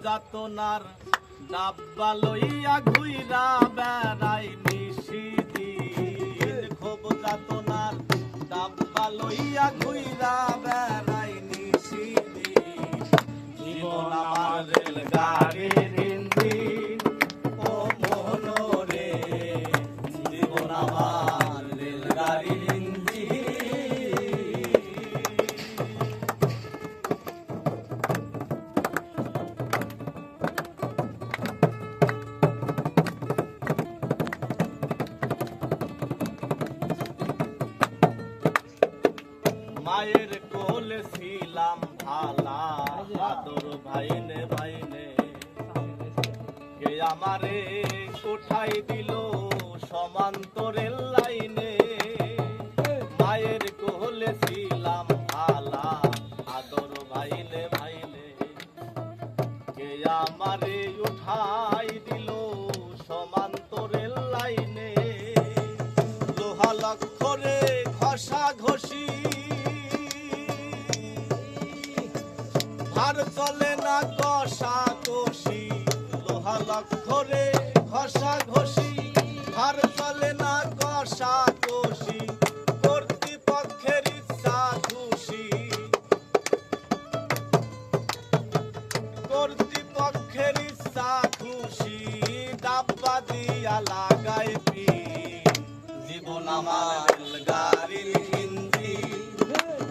যাতনার ডাব্বা লইয়া ঘুইরা বেড়াই নিশিদিন, খুব যাতনার ডাব্বা লইয়া ঘুইরা বেড়াই নিশিদিন। জীবন আমার রেলগাড়ির ইঞ্জিন, ও মনরে জীবন আমার রেলগাড়ির ইঞ্জিন। মায়ের কোলে ছিলাম ভালা, আদর ভাইনে ভাইনে, কে আমারে কোঠাই দিল সমান্তরের লাইনে। মায়ের কোলে ছিলাম ভালা, আদর ভাইনে ভাইনে, কে আমারে উঠাই দিল সমান্তরের লাইনে। লোহা লক্ষ্যরে ঘষা ঘষি, আর চলে না কষা কষি। লোহা লক্ষ্যরে ঘষা ঘষি, আর চলে না কষা কষি। কর্তৃপক্ষের ইচ্ছা খুশি, কর্তৃপক্ষের ইচ্ছা খুশি, ডাব্বা দিয়া লাগাই পি। জীবন আমার রেলগাড়ির ইঞ্জিন,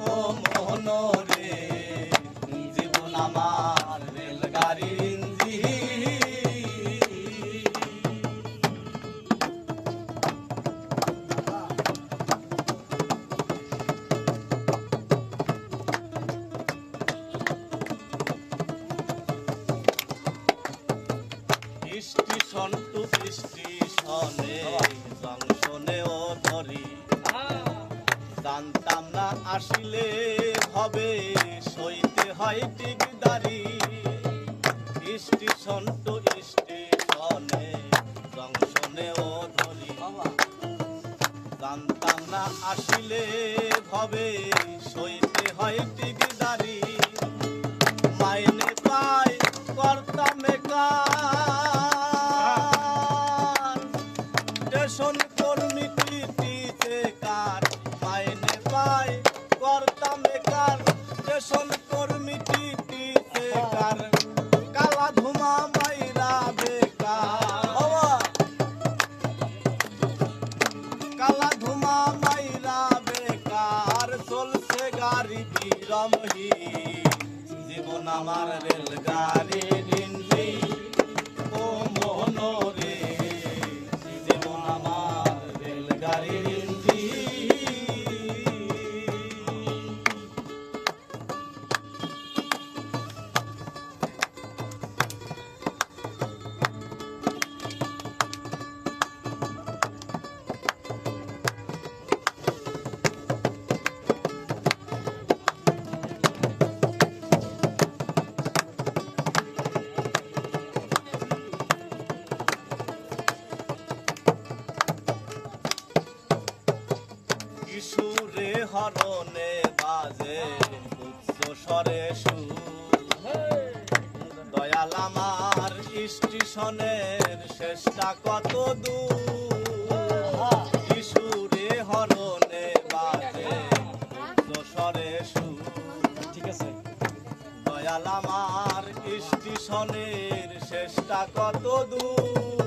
ও মনরে জীবন আমার রেলগাড়ির ইঞ্জিন। স্টেশন টু স্টেশনে জংশনেও ধরি, জানতাম না আসিলে হবে সইতে হয় টিকদারি। স্টেশন টু স্টেশনে জংশনেও ধরি, জানতাম না আসিলে হবে সইতে হয় টিকদারি। মাইনে পাই করতাম কার, স্টেশন কর্মী টিটিতে কার। মাইনে পাই করতাম কার, স্টেশন কর্মী টিটিতে কার। কালা ধুমা মাইরা বেকার, কালা ধুমা মাইরা বেকার। চলছে গাড়ি বিরমহীন, জীবন আমার রেলগাড়ির ইঞ্জিন, ও মনরে জীবন আমার রেলগাড়ির ইঞ্জিন। সুরে হরণে বাজে উচ্চ স্বরে সুর, দয়াল আমার স্টেশনের শেষটা কত দূর। সুরে হরণে বাজে উচ্চ স্বরে সুর, ঠিক আছে, দয়াল আমার স্টেশনের শেষটা কত দূর।